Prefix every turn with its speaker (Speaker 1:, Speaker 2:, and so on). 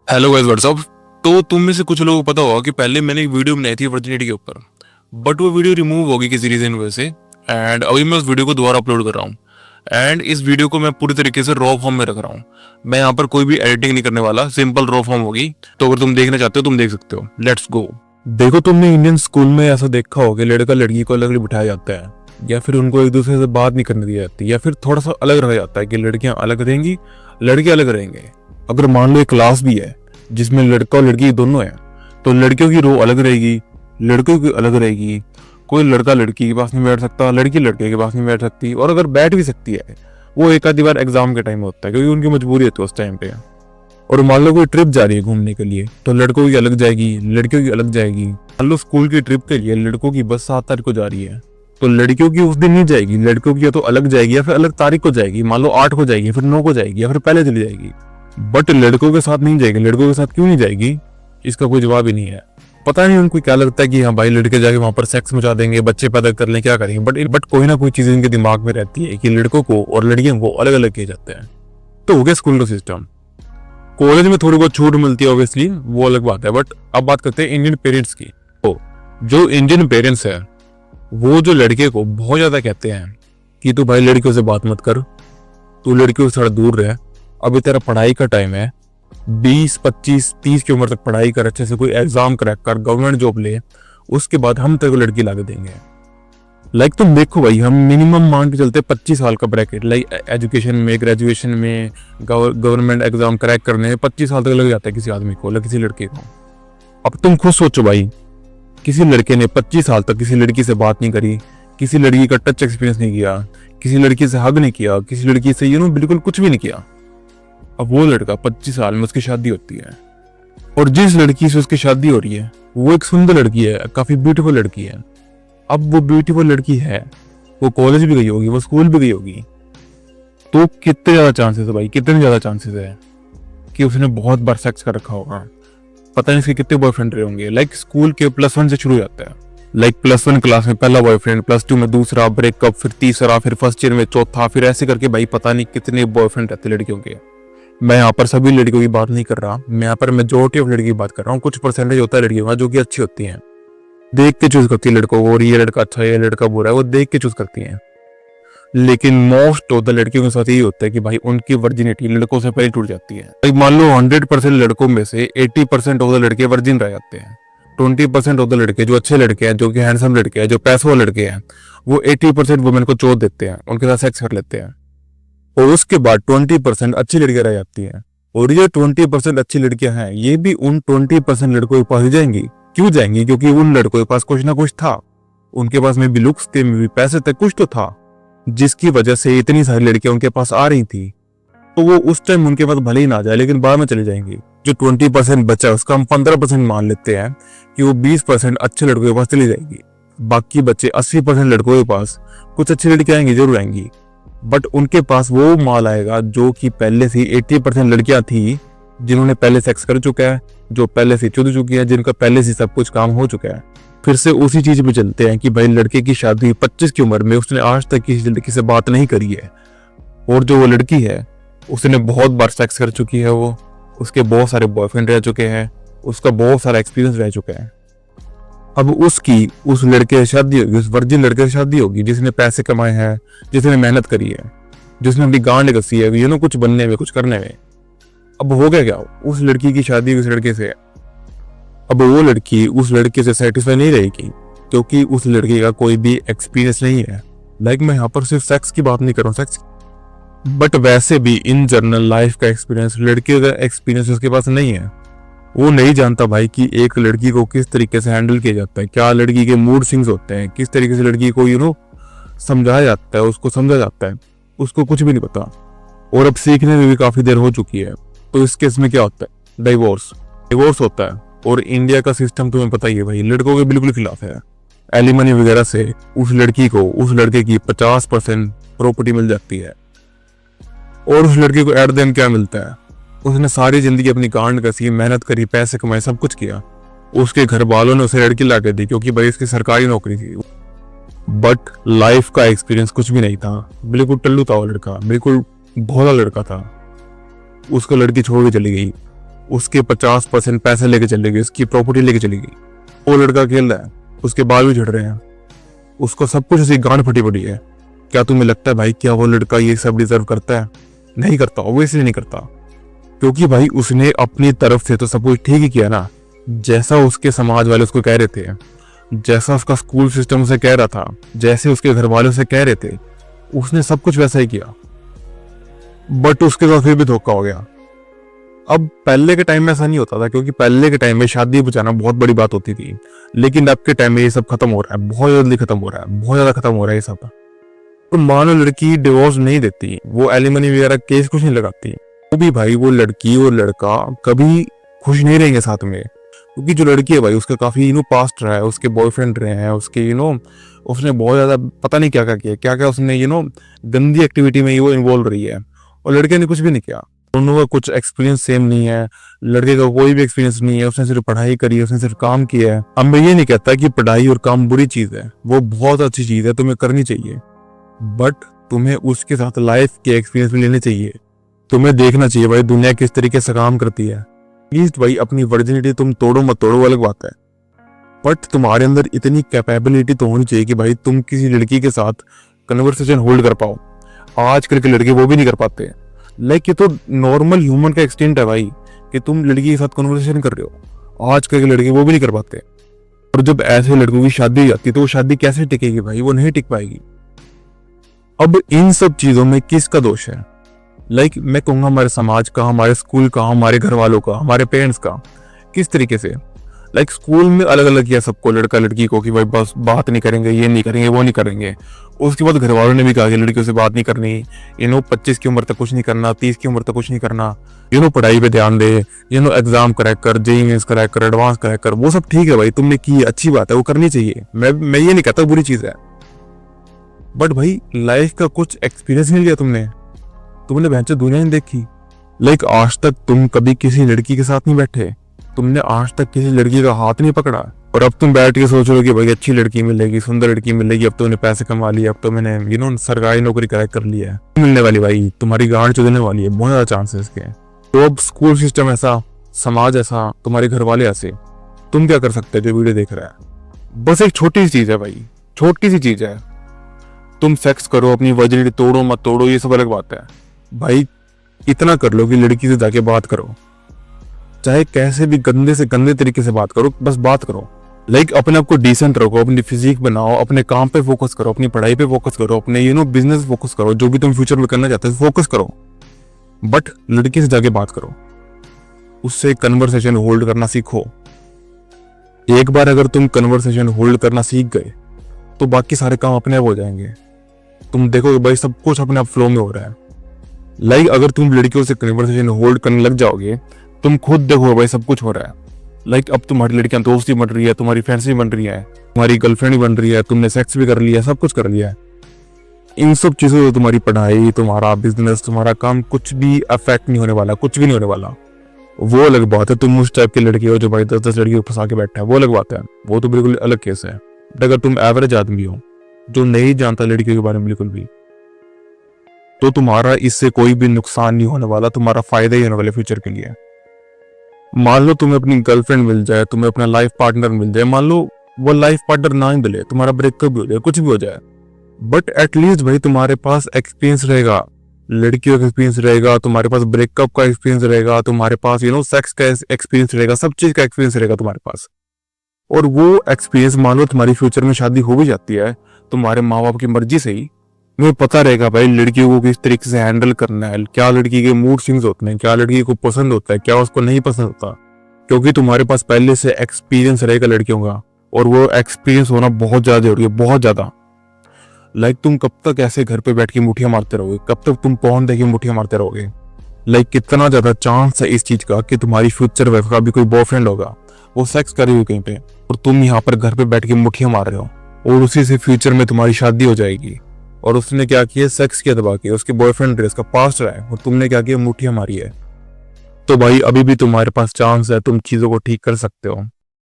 Speaker 1: Hello guys what's up. तो तुम में से कुछ लोगों को पता होगा कि पहले मैंने एक वीडियो बनाई थी वर्जिनिटी के ऊपर, बट वो वीडियो रिमूव होगी किसी रीजन की वजह से। एंड अभी मैं उस वीडियो को दोबारा अपलोड कर रहा हूँ। एंड इस वीडियो को मैं पूरी तरीके से रॉ फॉर्म में रख रहा हूँ। मैं यहाँ पर कोई भी एडिटिंग नहीं करने वाला, सिंपल रॉ फॉर्म होगी। तो अगर तुम देखना चाहते हो तुम देख सकते हो। Let's go. देखो, तुमने इंडियन स्कूल में ऐसा देखा होगा कि लड़का लड़की को अलग अलग बिठाया जाता है, या फिर उनको एक दूसरे से बात नहीं करने दी जाती, या फिर थोड़ा सा अलग रखा जाता है कि लड़कियां अलग रहेंगी, लड़के अलग रहेंगे। अगर मान लो एक क्लास भी है जिसमें लड़का और लड़की दोनों हैं, तो लड़कियों की रो अलग रहेगी, लड़कियों की अलग रहेगी। कोई लड़का लड़की के पास नहीं बैठ सकता, लड़की लड़के के पास नहीं बैठ सकती, और अगर बैठ भी सकती है वो एक आधी बार एग्जाम के टाइम होता है क्योंकि उनकी मजबूरी होती है उस टाइम पे। और मान लो कोई ट्रिप जा रही है घूमने के लिए, तो लड़कों की अलग जाएगी, लड़कियों की अलग जाएगी। मान लो स्कूल की ट्रिप के लिए लड़कों की बस 7 तारीख को जा रही है, तो लड़कियों की उस दिन नहीं जाएगी। लड़कियों की या तो अलग जाएगी या फिर अलग तारीख को जाएगी। मान लो 8 को जाएगी, फिर 9 को जाएगी, या फिर पहले चली जाएगी। बट लड़कों के साथ नहीं जाएगी। लड़कों के साथ क्यों नहीं जाएगी, इसका कोई जवाब ही नहीं है। पता नहीं उनको क्या लगता है कि हाँ भाई लड़के जाके वहां पर सेक्स मचा देंगे, बच्चे पैदा कर लें, क्या करेंगे। बट कोई ना कोई चीज इनके दिमाग में रहती है कि लड़कों को और लड़कियों को अलग अलग किए जाते हैं। तो हो गया स्कूल का सिस्टम। कॉलेज में थोड़ी बहुत छूट मिलती है ऑब्वियसली, वो अलग बात है। बट अब बात करते हैं इंडियन पेरेंट्स की। तो जो इंडियन पेरेंट्स है वो जो लड़के को बहुत ज्यादा कहते हैं कि तू भाई लड़कियों से बात मत कर, तू लड़कियों से थोड़ा दूर रह, अभी तेरा पढ़ाई का टाइम है, 20, 25, 30 की उम्र तक पढ़ाई कर, अच्छे से कोई एग्जाम क्रैक कर, गवर्नमेंट जॉब ले, उसके बाद हम तेरे को लड़की ला के देंगे। लाइक तुम देखो भाई, हम मिनिमम मान के चलते 25 साल का ब्रैकेट, लाइक एजुकेशन में, ग्रेजुएशन में, गवर्नमेंट एग्जाम क्रैक करने में 25 साल तक लग जाता है किसी आदमी को, किसी लड़के को। अब तुम खुद सोचो भाई, किसी लड़के ने 25 साल तक किसी लड़की से बात नहीं करी, किसी लड़की का टच एक्सपीरियंस नहीं किया, किसी लड़की से हग नहीं किया, किसी लड़की से बिल्कुल कुछ भी नहीं किया। अब वो लड़का 25 साल में उसकी शादी होती है, और जिस लड़की से उसकी शादी हो रही है वो एक सुंदर लड़की है, काफी ब्यूटीफुल लड़की है। अब वो ब्यूटीफुल लड़की है, वो कॉलेज भी गई होगी, वो स्कूल भी गई होगी, तो कितने ज्यादा चांसेस है भाई, कितने ज्यादा चांसेस है कि उसने बहुत बार सेक्स कर रखा होगा। पता नहीं इसके कितने बॉयफ्रेंड रहे होंगे। लाइक स्कूल के +1 से शुरू हो जाता है। लाइक +1 क्लास में पहला बॉयफ्रेंड, +2 में दूसरा, ब्रेकअप, फिर तीसरा, फिर फर्स्ट ईयर में चौथा, फिर ऐसे करके भाई पता नहीं कितने बॉयफ्रेंड रहते लड़कियों के। मैं यहाँ पर सभी लड़कियों की बात नहीं कर रहा, मैं यहाँ पर मेजोरिटी ऑफ लड़की की बात कर रहा हूँ। कुछ परसेंटेज होता है लड़कियों का जो कि अच्छी होती हैं, देख के चूज करती है लड़कों को, और ये लड़का अच्छा है, ये लड़का बुरा है, वो देख के चूज करती हैं। लेकिन मोस्ट ऑफ द लड़कियों के साथ यही होता है कि भाई उनकी वर्जिनिटी लड़कों से पहले टूट जाती है। मान लो 100% लड़कों में से 80% ऑफ द लड़के वर्जिन रह जाते हैं। 20% ऑफ द लड़के जो अच्छे लड़के हैं, जो कि हैंडसम लड़के हैं, जो पैसों वाले लड़के हैं, वो 80% वुमेन को चोट देते हैं, उनके साथ सेक्स कर लेते हैं। और उसके बाद 20% अच्छी लड़कियां रह जाती हैं। और ये 20% अच्छी लड़कियां हैं, ये भी उन 20% लड़कों के पास ही जाएंगी। क्यों जाएंगी? क्योंकि उन लड़कों के पास कुछ ना कुछ था, उनके पास में भी लुक्स थे, में भी पैसे थे, कुछ तो था, जिसकी वजह से इतनी सारी लड़कियां उनके पास आ रही थी। तो वो उस टाइम उनके पास भले ही ना जाए, लेकिन बाद में चली जाएंगी। जो 20% बचा उसका हम 15% मान लेते हैं कि वो 20% अच्छे लड़कों के पास चली जाएगी। बाकी बच्चे 80% लड़कों के पास कुछ अच्छी लड़कियां आएंगी, जरूर आएंगी, बट उनके पास वो माल आएगा जो कि पहले से 80% लड़कियां थी, जिन्होंने पहले सेक्स कर चुका है, जो पहले से चुद चुकी है, जिनका पहले से सब कुछ काम हो चुका है। फिर से उसी चीज पे चलते हैं कि भाई लड़के की शादी 25 की उम्र में, उसने आज तक किसी लड़की से बात नहीं करी है, और जो वो लड़की है उसने बहुत बार सेक्स कर चुकी है, वो उसके बहुत सारे बॉयफ्रेंड रह चुके हैं, उसका बहुत सारा एक्सपीरियंस रह चुका है। अब उसकी उस लड़के से शादी होगी, उस वर्जिन लड़के से शादी होगी जिसने पैसे कमाए हैं, जिसने मेहनत करी है, जिसने अपनी गांड कसी है कुछ बनने में, कुछ करने में। अब हो गया क्या, उस लड़की की शादी उस लड़के से। अब वो लड़की उस लड़के से सेटिस्फाई नहीं रहेगी क्योंकि उस लड़के का कोई भी एक्सपीरियंस नहीं है। लाइक मैं यहाँ पर सिर्फ सेक्स की बात नहीं कर रहा हूँ, सेक्स बट वैसे भी इन जनरल लाइफ का एक्सपीरियंस, लड़के का एक्सपीरियंस उसके पास नहीं है। वो नहीं जानता भाई कि एक लड़की को किस तरीके से हैंडल किया जाता है, क्या लड़की के मूड स्विंग्स होते हैं, किस तरीके से लड़की को समझाया जाता है, उसको समझा जाता है, उसको कुछ भी नहीं पता। और अब सीखने में भी काफी देर हो चुकी है। तो इस केस में क्या होता है, डिवोर्स होता है। और इंडिया का सिस्टम तुम्हें पता ही है भाई, लड़कों के बिल्कुल खिलाफ है। एलिमनी वगैरह से उस लड़की को उस लड़के की 50% प्रॉपर्टी मिल जाती है। और उस लड़के को एट द एंड क्या मिलता है, उसने सारी जिंदगी अपनी गांड कसी, मेहनत करी, पैसे कमाए, सब कुछ किया, उसके घर वालों ने उसे लड़की ला के दी क्योंकि भाई इसकी सरकारी नौकरी थी। बट लाइफ का एक्सपीरियंस कुछ भी नहीं था, बिल्कुल टल्लू था वो लड़का, बिल्कुल भोला लड़का था। उसको लड़की छोड़ के चली गई। उसके 50% पैसे लेके चली गई, उसकी प्रॉपर्टी लेके चली गई। वो लड़का खेल रहा है, उसके बाल भी झड़ रहे हैं, उसको सब कुछ ऐसी गांड फटी पड़ी है। क्या तुम्हें लगता है भाई क्या वो लड़का ये सब डिजर्व करता है? नहीं करता, ऑब्वियसली नहीं करता, क्योंकि भाई उसने अपनी तरफ से तो सब कुछ ठीक ही किया ना। जैसा उसके समाज वाले उसको कह रहे थे, जैसा उसका स्कूल सिस्टम उसे कह रहा था, जैसे उसके घर वाले उसे कह रहे थे, उसने सब कुछ वैसा ही किया। बट उसके साथ फिर भी धोखा हो गया। अब पहले के टाइम में ऐसा नहीं होता था, क्योंकि पहले के टाइम में शादी बचाना बहुत बड़ी बात होती थी, लेकिन अब के टाइम में ये सब खत्म हो रहा है, बहुत जल्दी खत्म हो रहा है, बहुत ज्यादा खत्म हो रहा है ये सब। तो मान लो लड़की डिवोर्स नहीं देती, वो एलिमनी वगैरह केस कुछ नहीं लगाती, तो भी भाई वो लड़की और लड़का कभी खुश नहीं रहेंगे साथ में। क्योंकि जो लड़की है भाई उसका काफी पास्ट रहा है, उसके बॉयफ्रेंड रहे हैं, उसके उसने बहुत ज्यादा पता नहीं क्या क्या किया, क्या क्या उसने गंदी एक्टिविटी में वो इन्वॉल्व रही है, और लड़के ने कुछ भी नहीं किया। दोनों का कुछ एक्सपीरियंस सेम नहीं है, लड़के का कोई भी एक्सपीरियंस नहीं है, उसने सिर्फ पढ़ाई करी है, उसने सिर्फ काम किया है। अब मैं ये नहीं कहता कि पढ़ाई और काम बुरी चीज है, वो बहुत अच्छी चीज है, तुम्हें करनी चाहिए, बट तुम्हें उसके साथ लाइफ के एक्सपीरियंस भी लेने चाहिए। तुम्हें देखना चाहिए भाई दुनिया किस तरीके से काम करती है। प्लीज भाई अपनी वर्जिनिटी तुम तोड़ो मत तोड़ो, अलग बात है, बट तुम्हारे अंदर इतनी कैपेबिलिटी तो होनी चाहिए कि भाई तुम किसी लड़की के साथ कन्वर्सेशन होल्ड कर पाओ। आजकल के लड़के वो भी नहीं कर पाते। लाइक ये तो नॉर्मल ह्यूमन का एक्सटेंट है भाई, कि तुम लड़की के साथ कन्वर्सेशन कर रहे हो। आजकल के लड़के वो भी नहीं कर पाते, और जब ऐसे लड़कों की शादी हो जाती है तो वो शादी कैसे टिकेगी भाई? वो नहीं टिक पाएगी। अब इन सब चीजों में किसका दोष है? लाइक मैं कहूंगा हमारे समाज का, हमारे स्कूल का, हमारे घर वालों का, हमारे पेरेंट्स का। किस तरीके से? लाइक स्कूल में अलग अलग किया सबको, लड़का लड़की को, कि भाई बस बात नहीं करेंगे, ये नहीं करेंगे, वो नहीं करेंगे। उसके बाद घर वालों ने भी कहा कि लड़कियों से बात नहीं करनी, 25 की उम्र तक कुछ नहीं करना, 30 की उम्र तक कुछ नहीं करना, पढ़ाई पे ध्यान दे, एग्जाम क्रैक कर, जेईई मेंस क्रैक कर, एडवांस क्रैक कर। वो सब ठीक है भाई, तुमने की, अच्छी बात है, वो करनी चाहिए, मैं ये नहीं कहता बुरी चीज है, बट भाई लाइफ का कुछ एक्सपीरियंस नहीं लिया तुमने भैंचो दुनिया नहीं देखी। लाइक आज तक तुम कभी किसी लड़की के साथ नहीं बैठे, तुमने आज तक किसी लड़की का हाथ नहीं पकड़ा, और अब तुम बैठ के सोच रहे हो कि भाई अच्छी लड़की मिलेगी, सुंदर लड़की मिलेगी, अब तो उन्हें पैसे कमा लिया, अब तो मैंने सरकारी नौकरी क्रैक कर लिया है। मिलने वाली भाई, तुम्हारी गांड चुदने वाली है, बहुत ज्यादा चांस है इसके। तो अब स्कूल सिस्टम ऐसा, समाज ऐसा, तुम्हारे घर वाले ऐसे, तुम क्या कर सकते हो जो वीडियो देख रहा है? बस एक छोटी सी चीज है भाई, छोटी सी चीज है, तुम सेक्स करो, अपनी वर्जिनिटी तोड़ो मत तोड़ो, ये सब अलग बात है भाई। इतना कर लो कि लड़की से जाके बात करो, चाहे कैसे भी गंदे से गंदे तरीके से बात करो, बस बात करो। लाइक अपने आप को डिसेंट रखो, अपनी फिजिक बनाओ, अपने काम पे फोकस करो, अपनी पढ़ाई पे फोकस करो, अपने बिजनेस फोकस करो, जो भी तुम फ्यूचर में करना चाहते हो फोकस करो, बट लड़की से जाके बात करो, उससे कन्वर्सेशन होल्ड करना सीखो। एक बार अगर तुम कन्वर्सेशन होल्ड करना सीख गए तो बाकी सारे काम अपने आप हो जाएंगे। तुम देखोगे भाई सब कुछ अपने आप फ्लो में हो रहा है। लाइक अगर तुम लड़कियों से कन्वर्सेशन होल्ड करने लग जाओगे, तुम खुद देखो भाई सब कुछ हो रहा है। लाइक अब तुम्हारी लड़कियां दोस्ती बन रही है, तुम्हारी फ्रेंड्स भी बन रही है, तुम्हारी गर्लफ्रेंड भी बन रही है, तुमने सेक्स भी कर लिया, सब कुछ कर लिया है। इन सब चीजों से तुम्हारी पढ़ाई, तुम्हारा बिजनेस, तुम्हारा काम कुछ भी अफेक्ट नहीं होने वाला, कुछ भी नहीं होने वाला। वो अलग बात है तुम उस टाइप की लड़की हो जो भाई 10-10 लड़कियों को फंसा के बैठा है, वो अलग बात है, वो तो बिल्कुल अलग केस है। बट अगर तुम एवरेज आदमी हो जो नहीं जानता लड़कियों के बारे में बिल्कुल भी, तो तुम्हारा इससे कोई भी नुकसान नहीं होने वाला, तुम्हारा फायदा ही होने वाला फ्यूचर के लिए। मान लो तुम्हें अपनी गर्लफ्रेंड मिल जाए, तुम्हें अपना लाइफ पार्टनर मिल जाए, मान लो वो लाइफ पार्टनर ना ही मिले, तुम्हारा ब्रेकअप भी हो जाए, कुछ भी हो जाए, बट एटलीस्ट भाई तुम्हारे पास एक्सपीरियंस रहेगा, लड़कियों का एक्सपीरियंस रहेगा, तुम्हारे पास ब्रेकअप का एक्सपीरियंस रहेगा, तुम्हारे पास सेक्स का एक्सपीरियंस रहेगा, सब चीज का एक्सपीरियंस रहेगा तुम्हारे पास। और वो एक्सपीरियंस मान लो तुम्हारी फ्यूचर में शादी हो भी जाती है तुम्हारे माँ बाप की मर्जी से ही, तुम्हें पता रहेगा भाई लड़कियों को किस तरीके से हैंडल करना है, क्या लड़की के मूड स्विंग्स होते हैं, क्या लड़की को पसंद होता है, क्या उसको नहीं पसंद होता, क्योंकि तुम्हारे पास पहले से एक्सपीरियंस रहेगा लड़कियों का, और वो एक्सपीरियंस होना बहुत ज्यादा जरूरी है, बहुत ज्यादा। लाइक तुम कब तक ऐसे घर पे बैठ के मुठियां मारते रहोगे, कब तक तुम पॉर्न देख के मुठियां मारते रहोगे? लाइक कितना ज्यादा चांस है इस चीज का कि तुम्हारी फ्यूचर वाइफ का भी कोई बॉयफ्रेंड होगा, वो सेक्स कर रही हो कहीं पे, और तुम यहाँ पर घर पे बैठ के मुठियां मार रहे हो, और उसी से फ्यूचर में तुम्हारी शादी हो जाएगी। और उसने क्या किया, सेक्स किया दबा के, उसके बॉयफ्रेंड है, उसका पास्ट रहा है, और तुमने क्या किया, मुठियां मारी है। तो भाई अभी भी तुम्हारे पास चांस है, तुम चीजों को ठीक कर सकते हो।